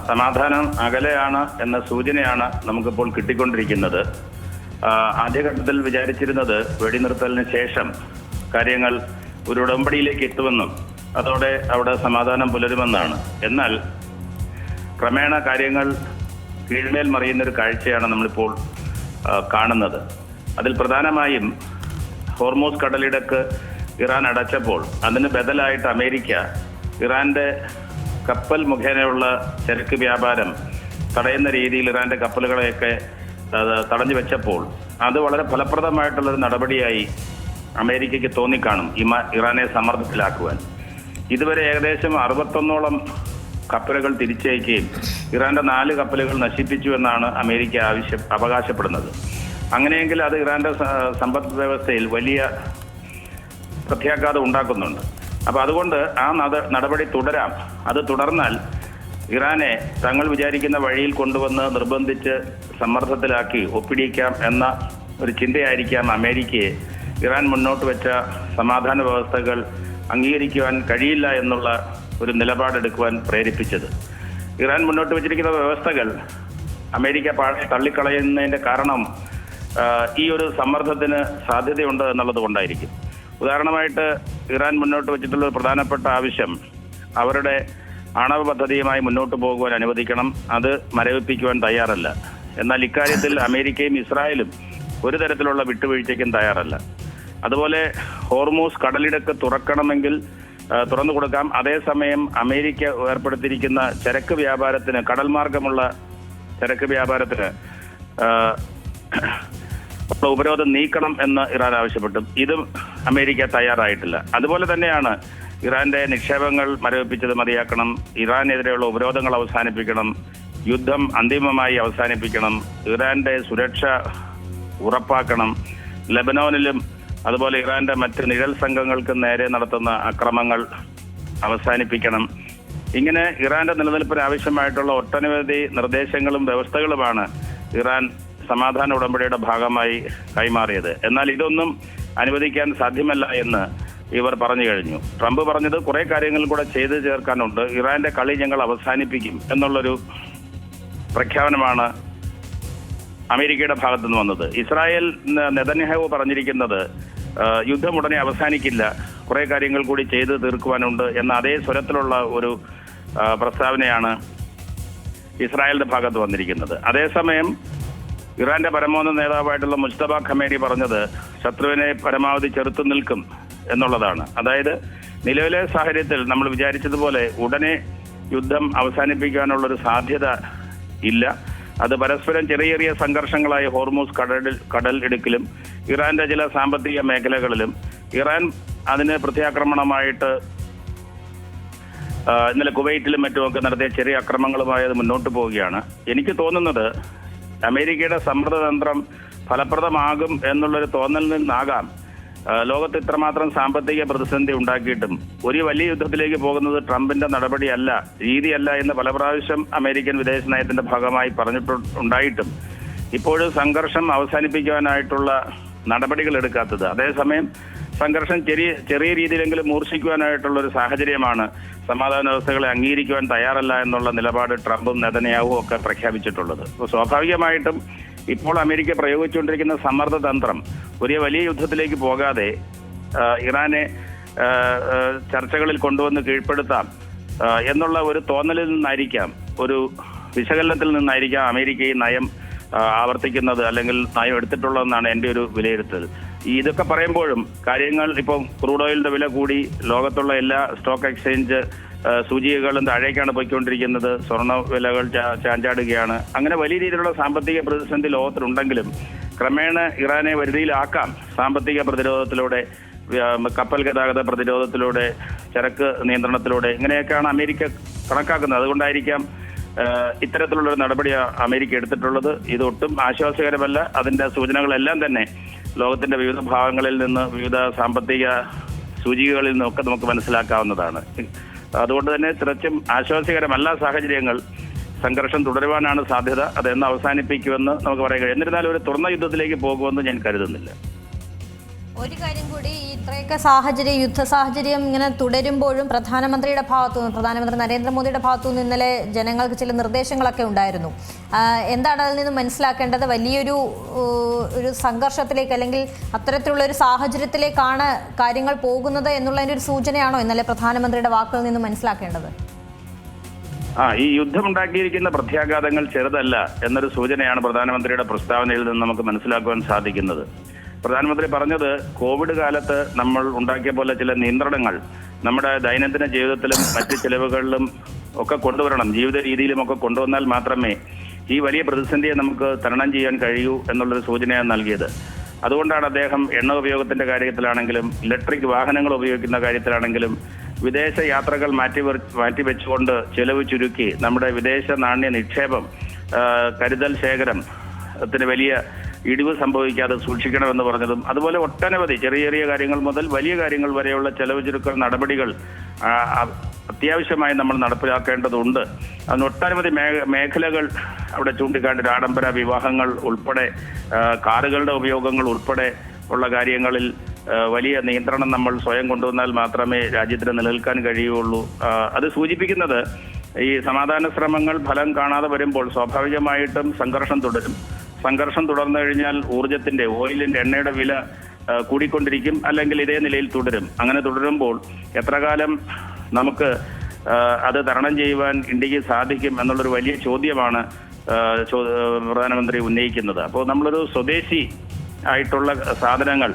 സമാധാനം അകലെയാണ് എന്ന സൂചനയാണ് നമുക്കിപ്പോൾ കിട്ടിക്കൊണ്ടിരിക്കുന്നത്. ആദ്യഘട്ടത്തിൽ വിചാരിച്ചിരുന്നത് വെടിനിർത്തലിന് ശേഷം കാര്യങ്ങൾ ഒരു ഉടമ്പടിയിലേക്ക് എത്തുമെന്നും അതോടെ അവിടെ സമാധാനം പുലരുമെന്നാണ്. എന്നാൽ ക്രമേണ കാര്യങ്ങൾ കീഴ്മേൽ മറിയുന്നൊരു കാഴ്ചയാണ് നമ്മളിപ്പോൾ കാണുന്നത്. അതിൽ പ്രധാനമായും ഹോർമൂസ് കടലിടുക്ക് ഇറാൻ അടച്ചപ്പോൾ അതിന് ബദലായിട്ട് അമേരിക്ക ഇറാന്റെ കപ്പൽ മുഖേനയുള്ള ചരക്ക് വ്യാപാരം തടയുന്ന രീതിയിൽ ഇറാന്റെ കപ്പലുകളെയൊക്കെ തടഞ്ഞു വെച്ചപ്പോൾ അത് വളരെ ഫലപ്രദമായിട്ടുള്ളൊരു നടപടിയായി അമേരിക്കയ്ക്ക് തോന്നിക്കാണും ഇറാനെ സമ്മർദ്ദത്തിലാക്കുവാൻ. ഇതുവരെ ഏകദേശം 61ഓളം കപ്പലുകൾ തിരിച്ചയക്കുകയും ഇറാന്റെ 4 കപ്പലുകൾ നശിപ്പിച്ചു എന്നാണ് അമേരിക്ക അവകാശപ്പെടുന്നത്. അങ്ങനെയെങ്കിൽ അത് ഇറാന്റെ സമ്പദ് വ്യവസ്ഥയിൽ വലിയ പ്രത്യാഘാതം ഉണ്ടാക്കുന്നുണ്ട്. അപ്പൊ അതുകൊണ്ട് ആ നടപടി തുടരാം. അത് തുടർന്നാൽ ഇറാനെ തങ്ങൾ വിചാരിക്കുന്ന വഴിയിൽ കൊണ്ടുവന്ന് നിർബന്ധിച്ച് സമ്മർദ്ദത്തിലാക്കി ഒപ്പിടിക്കാം എന്ന ഒരു ചിന്തയായിരിക്കാം അമേരിക്കയെ ഇറാൻ മുന്നോട്ട് വെച്ച സമാധാന വ്യവസ്ഥകൾ അംഗീകരിക്കുവാൻ കഴിയില്ല എന്നുള്ള ഒരു നിലപാടെടുക്കുവാൻ പ്രേരിപ്പിച്ചത്. ഇറാൻ മുന്നോട്ട് വെച്ചിരിക്കുന്ന വ്യവസ്ഥകൾ അമേരിക്ക പാടെ തള്ളിക്കളയുന്നതിന്റെ കാരണം ഈ ഒരു സമ്മർദ്ദത്തിന് സാധ്യതയുണ്ട് എന്നുള്ളത് കൊണ്ടായിരിക്കും. ഉദാഹരണമായിട്ട് ഇറാൻ മുന്നോട്ട് വെച്ചിട്ടുള്ള ഒരു പ്രധാനപ്പെട്ട ആവശ്യം അവരുടെ ആണവ പദ്ധതിയുമായി മുന്നോട്ട് പോകുവാൻ അനുവദിക്കണം. അത് മരവിപ്പിക്കുവാൻ തയ്യാറല്ല. എന്നാൽ ഇക്കാര്യത്തിൽ അമേരിക്കയും ഇസ്രായേലും ഒരു തരത്തിലുള്ള വിട്ടുവീഴ്ചയ്ക്കും തയ്യാറല്ല. അതുപോലെ ഹോർമൂസ് കടലിടുക്ക് തുറക്കണമെങ്കിൽ തുറന്നു കൊടുക്കാം. അതേസമയം അമേരിക്ക ഏർപ്പെടുത്തിയിരിക്കുന്ന ചരക്ക് വ്യാപാരത്തിന്, കടൽ മാർഗമുള്ള ചരക്ക് വ്യാപാരത്തിന് ഉപരോധം നീക്കണം എന്ന് ഇറാൻ ആവശ്യപ്പെട്ടു. ഇതും അമേരിക്ക തയ്യാറായിട്ടില്ല. അതുപോലെ തന്നെയാണ് ഇറാന്റെ നിക്ഷേപങ്ങൾ മരവിപ്പിച്ചത് മതിയാക്കണം, ഇറാനെതിരെയുള്ള ഉപരോധങ്ങൾ അവസാനിപ്പിക്കണം, യുദ്ധം അന്തിമമായി അവസാനിപ്പിക്കണം, ഇറാന്റെ സുരക്ഷ ഉറപ്പാക്കണം, ലെബനോനിലും അതുപോലെ ഇറാന്റെ മറ്റ് നിഴൽ സംഘങ്ങൾക്ക് നേരെ നടത്തുന്ന അക്രമങ്ങൾ അവസാനിപ്പിക്കണം. ഇങ്ങനെ ഇറാന്റെ നിലനിൽപ്പിന് ആവശ്യമായിട്ടുള്ള ഒട്ടനവധി നിർദ്ദേശങ്ങളും വ്യവസ്ഥകളുമാണ് ഇറാൻ സമാധാന ഉടമ്പടിയുടെ ഭാഗമായി കൈമാറിയത്. എന്നാൽ ഇതൊന്നും അനുവദിക്കാൻ സാധ്യമല്ല എന്ന് ഇവർ പറഞ്ഞു കഴിഞ്ഞു. ട്രംപ് പറഞ്ഞത് കുറെ കാര്യങ്ങൾ കൂടെ ചെയ്തു ചേർക്കാനുണ്ട്, ഇറാന്റെ കളി ഞങ്ങൾ അവസാനിപ്പിക്കും എന്നുള്ളൊരു പ്രഖ്യാപനമാണ് അമേരിക്കയുടെ ഭാഗത്തു നിന്ന് വന്നത്. ഇസ്രായേൽ നെതന്യാഹു പറഞ്ഞിരിക്കുന്നത് യുദ്ധം ഉടനെ അവസാനിക്കില്ല, കുറെ കാര്യങ്ങൾ കൂടി ചെയ്തു തീർക്കുവാനുണ്ട് എന്ന അതേ സ്വരത്തിലുള്ള ഒരു പ്രസ്താവനയാണ് ഇസ്രായേലിന്റെ ഭാഗത്ത് വന്നിരിക്കുന്നത്. അതേസമയം ഇറാന്റെ പരമോന്നത നേതാവായിട്ടുള്ള മുജ്തബ ഖമേനി പറഞ്ഞത് ശത്രുവിനെ പരമാവധി ചെറുത്തു നിൽക്കും എന്നുള്ളതാണ്. അതായത് നിലവിലെ സാഹചര്യത്തിൽ നമ്മൾ വിചാരിച്ചതുപോലെ ഉടനെ യുദ്ധം അവസാനിപ്പിക്കാനുള്ളൊരു സാധ്യത ഇല്ല. അത് പരസ്പരം ചെറിയ ചെറിയ സംഘർഷങ്ങളായി ഹോർമൂസ് കടൽ ഇടുക്കിലും ഇറാന്റെ ചില സാമ്പത്തിക മേഖലകളിലും ഇറാൻ അതിന് പ്രത്യാക്രമണമായിട്ട് ഇന്നലെ കുവൈറ്റിലും മറ്റുമൊക്കെ നടത്തിയ ചെറിയ അക്രമങ്ങളുമായി അത് മുന്നോട്ട് പോവുകയാണ്. എനിക്ക് തോന്നുന്നത് അമേരിക്കയുടെ സമ്മർദ്ദതന്ത്രം ഫലപ്രദമാകും എന്നുള്ളൊരു തോന്നലിൽ നിന്നാകാം ലോകത്ത് ഇത്രമാത്രം സാമ്പത്തിക പ്രതിസന്ധി ഉണ്ടാക്കിയിട്ടും ഒരു വലിയ യുദ്ധത്തിലേക്ക് പോകുന്നത് ട്രംപിന്റെ നടപടിയല്ല, രീതിയല്ല എന്ന് പല പ്രാവശ്യം അമേരിക്കൻ വിദേശ നയത്തിന്റെ ഭാഗമായി പറഞ്ഞിട്ടുണ്ടായിട്ടും ഇപ്പോഴും സംഘർഷം അവസാനിപ്പിക്കുവാനായിട്ടുള്ള നടപടികൾ എടുക്കാത്തത്. അതേസമയം സംഘർഷം ചെറിയ രീതിയിലെങ്കിലും മൂർച്ഛിക്കുവാനായിട്ടുള്ള ഒരു സാഹചര്യമാണ് സമാധാന വ്യവസ്ഥകളെ അംഗീകരിക്കുവാൻ തയ്യാറല്ല എന്നുള്ള നിലപാട് ട്രംപും നെതന്യാഹുവും ഒക്കെ പ്രഖ്യാപിച്ചിട്ടുള്ളത്. അപ്പോൾ സ്വാഭാവികമായിട്ടും ഇപ്പോൾ അമേരിക്ക പ്രയോഗിച്ചുകൊണ്ടിരിക്കുന്ന സമ്മർദ്ദതന്ത്രം ഒരു വലിയ യുദ്ധത്തിലേക്ക് പോകാതെ ഇറാനെ ചർച്ചകളിൽ കൊണ്ടുവന്ന് കീഴ്പ്പെടുത്താം എന്നുള്ള ഒരു തോന്നലിൽ നിന്നായിരിക്കാം, ഒരു വിശകലനത്തിൽ നിന്നായിരിക്കാം അമേരിക്ക ഈ നയം ആവർത്തിക്കുന്നത് അല്ലെങ്കിൽ നയം എടുത്തിട്ടുള്ളതെന്നാണ് എൻ്റെ ഒരു വിലയിരുത്തൽ. ഇതൊക്കെ പറയുമ്പോഴും കാര്യങ്ങൾ ഇപ്പം ക്രൂഡ് ഓയിലിന്റെ വില കൂടി, ലോകത്തുള്ള എല്ലാ സ്റ്റോക്ക് എക്സ്ചേഞ്ച് സൂചികകളും താഴേക്കാണ് പോയിക്കൊണ്ടിരിക്കുന്നത്, സ്വർണ്ണ വിലകൾ ചാഞ്ചാടുകയാണ്. അങ്ങനെ വലിയ രീതിയിലുള്ള സാമ്പത്തിക പ്രതിസന്ധി ലോകത്തിലുണ്ടെങ്കിലും ക്രമേണ ഇറാനെ വരുതിയിലാക്കാം സാമ്പത്തിക പ്രതിരോധത്തിലൂടെ, കപ്പൽ ഗതാഗത പ്രതിരോധത്തിലൂടെ, ചരക്ക് നിയന്ത്രണത്തിലൂടെ. ഇങ്ങനെയൊക്കെയാണ് അമേരിക്ക കണക്കാക്കുന്നത്. അതുകൊണ്ടായിരിക്കാം ഇത്തരത്തിലുള്ളൊരു നടപടി അമേരിക്ക എടുത്തിട്ടുള്ളത്. ഇതൊട്ടും ആശ്വാസകരമല്ല. അതിന്റെ സൂചനകളെല്ലാം തന്നെ ലോകത്തിന്റെ വിവിധ ഭാഗങ്ങളിൽ നിന്ന്, വിവിധ സാമ്പത്തിക സൂചികകളിൽ നിന്നൊക്കെ നമുക്ക് മനസ്സിലാക്കാവുന്നതാണ്. അതുകൊണ്ട് തന്നെ തികച്ചും ആശ്വാസകരമല്ല സാഹചര്യങ്ങൾ. സംഘർഷം തുടരുവാനാണ് സാധ്യത. അതെന്ന് അവസാനിപ്പിക്കുമെന്ന് നമുക്ക് പറയാൻ കഴിയും. എന്നിരുന്നാലും ഒരു തുറന്ന യുദ്ധത്തിലേക്ക് പോകുമെന്ന് ഞാൻ കരുതുന്നില്ല. ഒരു കാര്യം കൂടി, ഈ ഇത്രയൊക്കെ സാഹചര്യം, യുദ്ധ സാഹചര്യം ഇങ്ങനെ തുടരുമ്പോഴും പ്രധാനമന്ത്രി നരേന്ദ്രമോദിയുടെ ഭാഗത്തുനിന്ന് ഇന്നലെ ജനങ്ങൾക്ക് ചില നിർദ്ദേശങ്ങളൊക്കെ ഉണ്ടായിരുന്നു. എന്താണ് അതിൽ നിന്ന് മനസ്സിലാക്കേണ്ടത്? വലിയൊരു സംഘർഷത്തിലേക്ക് അല്ലെങ്കിൽ അത്തരത്തിലുള്ള ഒരു സാഹചര്യത്തിലേക്കാണ് കാര്യങ്ങൾ പോകുന്നത് എന്നുള്ളതിൻ്റെ ഒരു സൂചനയാണോ ഇന്നലെ പ്രധാനമന്ത്രിയുടെ വാക്കുകളിൽ നിന്ന് മനസ്സിലാക്കേണ്ടത്? ഈ യുദ്ധമുണ്ടാക്കിയിരിക്കുന്ന പ്രത്യാഘാതങ്ങൾ ചെറുതല്ല എന്നൊരു സൂചനയാണ് പ്രധാനമന്ത്രിയുടെ പ്രസ്താവനയിൽ നിന്ന് നമുക്ക് മനസ്സിലാക്കുവാൻ സാധിക്കുന്നത്. പ്രധാനമന്ത്രി പറഞ്ഞത് കോവിഡ് കാലത്ത് നമ്മൾ ഉണ്ടാക്കിയ പോലെ ചില നിയന്ത്രണങ്ങൾ നമ്മുടെ ദൈനംദിന ജീവിതത്തിലും മറ്റ് ചെലവുകളിലും ഒക്കെ കൊണ്ടുവരണം, ജീവിത രീതിയിലും ഒക്കെ കൊണ്ടുവന്നാൽ മാത്രമേ ഈ വലിയ പ്രതിസന്ധിയെ നമുക്ക് തരണം ചെയ്യാൻ കഴിയൂ എന്നുള്ളൊരു സൂചനയാണ് നൽകിയത്. അതുകൊണ്ടാണ് അദ്ദേഹം എണ്ണ ഉപയോഗത്തിന്റെ കാര്യത്തിലാണെങ്കിലും ഇലക്ട്രിക് വാഹനങ്ങൾ ഉപയോഗിക്കുന്ന കാര്യത്തിലാണെങ്കിലും വിദേശ യാത്രകൾ മാറ്റിവെച്ചുകൊണ്ട് ചെലവ് ചുരുക്കി നമ്മുടെ വിദേശ നാണ്യ നിക്ഷേപം, കരുതൽ ശേഖരത്തിന് വലിയ ഇടിവ് സംഭവിക്കാതെ സൂക്ഷിക്കണമെന്ന് പറഞ്ഞതും, അതുപോലെ ഒട്ടനവധി ചെറിയ ചെറിയ കാര്യങ്ങൾ മുതൽ വലിയ കാര്യങ്ങൾ വരെയുള്ള ചെലവ് ചുരുക്കൽ നടപടികൾ അത്യാവശ്യമായി നമ്മൾ നടപ്പിലാക്കേണ്ടതുണ്ട്. അതിന് ഒട്ടനവധി മേഖലകൾ അവിടെ ചൂണ്ടിക്കാട്ടി, ആഡംബര വിവാഹങ്ങൾ ഉൾപ്പെടെ കാറുകളുടെ ഉപയോഗങ്ങൾ ഉൾപ്പെടെ ഉള്ള കാര്യങ്ങളിൽ വലിയ നിയന്ത്രണം നമ്മൾ സ്വയം കൊണ്ടുവന്നാൽ മാത്രമേ രാജ്യത്തിന് നിലനിൽക്കാൻ കഴിയുള്ളൂ. അത് സൂചിപ്പിക്കുന്നത് ഈ സമാധാന ശ്രമങ്ങൾ ഫലം കാണാതെ വരുമ്പോൾ സ്വാഭാവികമായിട്ടും സംഘർഷം തുടരും. സംഘർഷം തുടർന്നു കഴിഞ്ഞാൽ ഊർജത്തിന്റെ, ഓയിലിന്റെ, എണ്ണയുടെ വില കൂടിക്കൊണ്ടിരിക്കും, അല്ലെങ്കിൽ ഇതേ നിലയിൽ തുടരും. അങ്ങനെ തുടരുമ്പോൾ എത്ര കാലം നമുക്ക് അത് തരണം ചെയ്യുവാൻ ഇന്ത്യക്ക് സാധിക്കും എന്നുള്ളൊരു വലിയ ചോദ്യമാണ് പ്രധാനമന്ത്രി ഉന്നയിക്കുന്നത്. അപ്പോൾ നമ്മളൊരു സ്വദേശി ആയിട്ടുള്ള സാധനങ്ങൾ,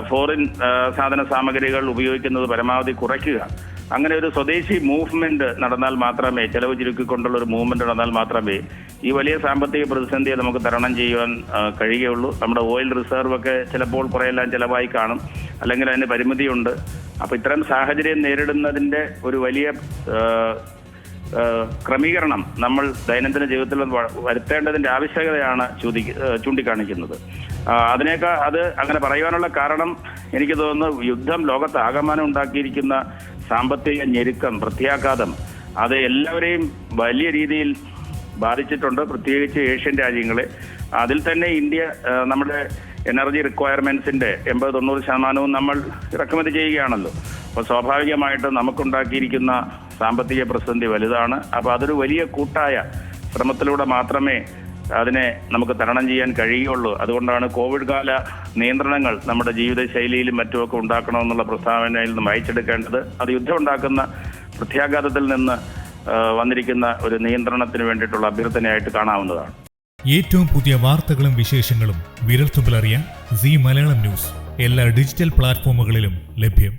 ഫോറിൻ സാധന സാമഗ്രികൾ ഉപയോഗിക്കുന്നത് പരമാവധി കുറയ്ക്കുക. അങ്ങനെ ഒരു സ്വദേശി മൂവ്മെന്റ് നടന്നാൽ മാത്രമേ, ചെലവ് ചുരുക്കിക്കൊണ്ടുള്ള ഒരു മൂവ്മെന്റ് നടന്നാൽ മാത്രമേ ഈ വലിയ സാമ്പത്തിക പ്രതിസന്ധിയെ നമുക്ക് തരണം ചെയ്യുവാൻ കഴിയുകയുള്ളൂ. നമ്മുടെ ഓയിൽ റിസർവ് ഒക്കെ ചിലപ്പോൾ കുറെയെല്ലാം ചിലവായി കാണും, അല്ലെങ്കിൽ അതിന് പരിമിതിയുണ്ട്. അപ്പൊ ഇത്തരം സാഹചര്യം നേരിടുന്നതിന്റെ ഒരു വലിയ ക്രമീകരണം നമ്മൾ ദൈനംദിന ജീവിതത്തിൽ വരുത്തേണ്ടതിന്റെ ആവശ്യകതയാണ് ചൂണ്ടിക്കാണിക്കുന്നത്. അത് അങ്ങനെ പറയുവാനുള്ള കാരണം എനിക്ക് തോന്നുന്നു, യുദ്ധം ലോകത്ത് ആകമാനം ഉണ്ടാക്കിയിരിക്കുന്ന സാമ്പത്തിക ഞെരുക്കം, പ്രത്യാഘാതം, അത് എല്ലാവരെയും വലിയ രീതിയിൽ ബാധിച്ചിട്ടുണ്ട്, പ്രത്യേകിച്ച് ഏഷ്യൻ രാജ്യങ്ങളെ. അതിൽ തന്നെ ഇന്ത്യ നമ്മുടെ എനർജി റിക്വയർമെന്റ്സിന്റെ 80-90% നമ്മൾ ഇറക്കുമതി ചെയ്യുകയാണല്ലോ. അപ്പോൾ സ്വാഭാവികമായിട്ടും നമുക്കുണ്ടാക്കിയിരിക്കുന്ന സാമ്പത്തിക പ്രതിസന്ധി വലുതാണ്. അപ്പോൾ അതൊരു വലിയ കൂട്ടായ ശ്രമത്തിലൂടെ മാത്രമേ അതിനെ നമുക്ക് തരണം ചെയ്യാൻ കഴിയുള്ളൂ. അതുകൊണ്ടാണ് കോവിഡ് കാല നിയന്ത്രണങ്ങൾ നമ്മുടെ ജീവിതശൈലിയിലും മറ്റുമൊക്കെ ഉണ്ടാക്കണമെന്നുള്ള പ്രസ്താവനയിൽ നിന്ന് വായിച്ചെടുക്കേണ്ടത്. അത് യുദ്ധം ഉണ്ടാക്കുന്ന പ്രത്യാഘാതത്തിൽ നിന്ന് വന്നിരിക്കുന്ന ഒരു നിയന്ത്രണത്തിന് വേണ്ടിയിട്ടുള്ള അഭ്യർത്ഥനയായിട്ട് കാണാവുന്നതാണ്. ഏറ്റവും പുതിയ വാർത്തകളും വിശേഷങ്ങളും വിരൽത്തുമ്പിലറിയാൻ സീ മലയാളം ന്യൂസ് എല്ലാ ഡിജിറ്റൽ പ്ലാറ്റ്ഫോമുകളിലും ലഭ്യം.